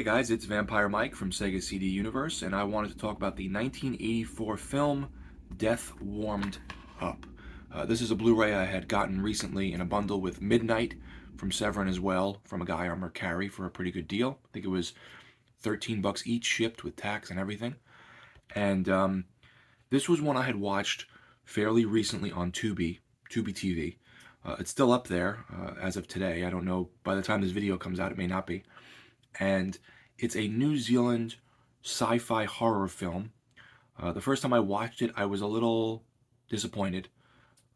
Hey guys, it's Vampire Mike from Sega CD Universe, and I wanted to talk about the 1984 film Death Warmed Up. This is a Blu-ray I had gotten recently in a bundle with Midnight from Severin as well, from a guy on Mercari for a pretty good deal. I think it was 13 bucks each, shipped with tax and everything. And this was one I had watched fairly recently on Tubi TV. It's still up there as of today. I don't know, by the time this video comes out, it may not be. And it's a New Zealand sci-fi horror film. The first time I watched it, I was a little disappointed.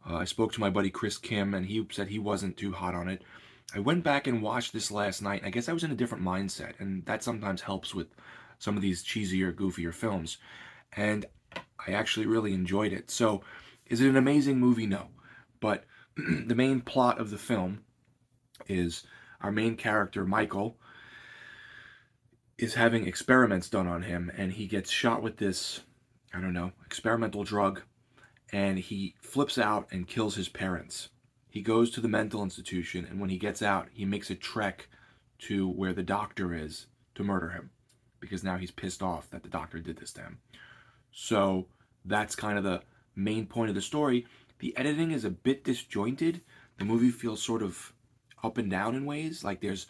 I spoke to my buddy Chris Kim, and he said he wasn't too hot on it. I went back and watched this last night. I guess I was in a different mindset, and that sometimes helps with some of these cheesier, goofier films. And I actually really enjoyed it. So, is it an amazing movie? No. But the main plot of the film is our main character, Michael, is having experiments done on him, and he gets shot with this, I don't know, experimental drug, and he flips out and kills his parents. He goes to the mental institution, and when he gets out, he makes a trek to where the doctor is to murder him, because now he's pissed off that the doctor did this to him. So that's kind of the main point of the story. The editing is a bit disjointed. The movie feels sort of up and down in ways, like there's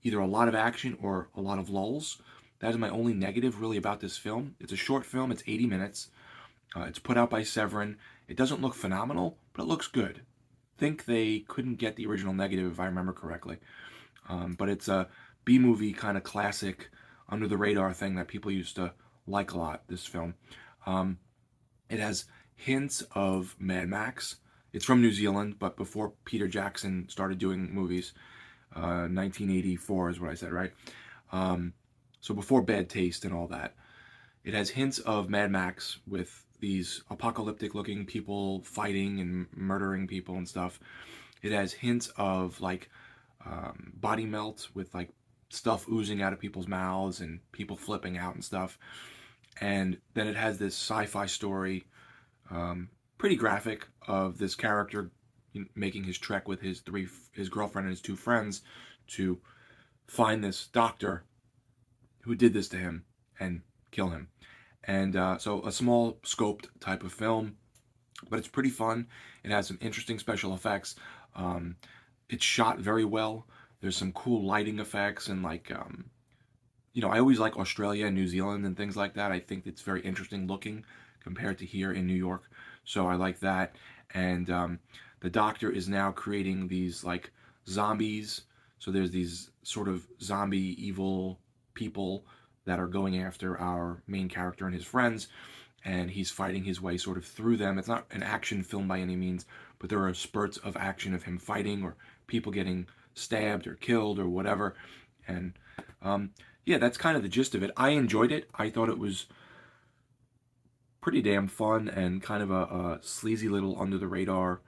either a lot of action or a lot of lulls. That is my only negative really about this film. It's a short film, it's 80 minutes. It's put out by Severin. It doesn't look phenomenal, but it looks good. I think they couldn't get the original negative if I remember correctly. But it's a B-movie kind of classic, under the radar thing that people used to like a lot, this film. It has hints of Mad Max. It's from New Zealand, but before Peter Jackson started doing movies. 1984 is what I said, right? So before Bad Taste and all that. It has hints of Mad Max with these apocalyptic-looking people fighting and murdering people and stuff. It has hints of, like, body melt with, like, stuff oozing out of people's mouths and people flipping out and stuff. And then it has this sci-fi story, pretty graphic, of this character making his trek with his girlfriend and his two friends to find this doctor who did this to him and kill him. And so a small scoped type of film, but it's pretty fun. It has some interesting special effects. It's shot very well. There's some cool lighting effects and like, I always like Australia and New Zealand and things like that. I think it's very interesting looking compared to here in New York. So I like that. And the doctor is now creating these like zombies. So there's these sort of zombie evil people that are going after our main character and his friends, and he's fighting his way sort of through them. It's not an action film by any means, but there are spurts of action of him fighting or people getting stabbed or killed or whatever. And yeah, that's kind of the gist of it. I enjoyed it. I thought it was pretty damn fun and kind of a sleazy little under the radar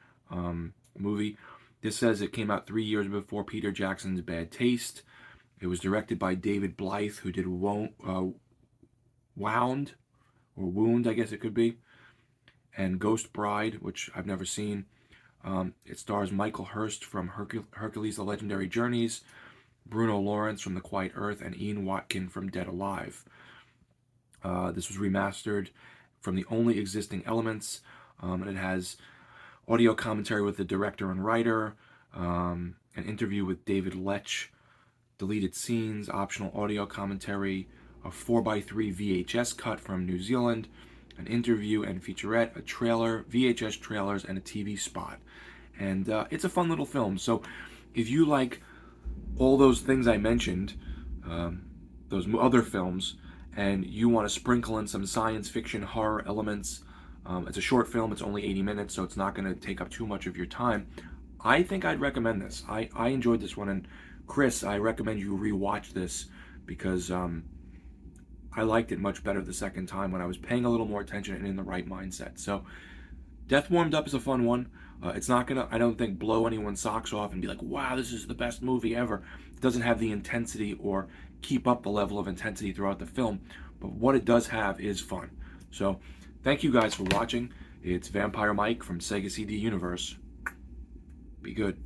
movie. This says it came out 3 years before Peter Jackson's Bad Taste. It was directed by David Blythe, who did Wound, or Wound, I guess it could be, and Ghost Bride, which I've never seen. It stars Michael Hurst from Hercules: The Legendary Journeys, Bruno Lawrence from The Quiet Earth, and Ian Watkin from Dead Alive. This was remastered from the only existing elements, and it has audio commentary with the director and writer, an interview with David Lech, deleted scenes, optional audio commentary, a 4x3 VHS cut from New Zealand, an interview and featurette, a trailer, VHS trailers, and a TV spot. And it's a fun little film. So if you like all those things I mentioned, those other films, and you want to sprinkle in some science fiction horror elements, it's a short film, it's only 80 minutes, so it's not going to take up too much of your time. I think I'd recommend this. I enjoyed this one, and Chris, I recommend you rewatch this because I liked it much better the second time when I was paying a little more attention and in the right mindset. So, Death Warmed Up is a fun one. It's not going to, I don't think, blow anyone's socks off and be like, wow, this is the best movie ever. It doesn't have the intensity or keep up the level of intensity throughout the film, but what it does have is fun. So, thank you guys for watching. It's Vampire Mike from Sega CD Universe. Be good.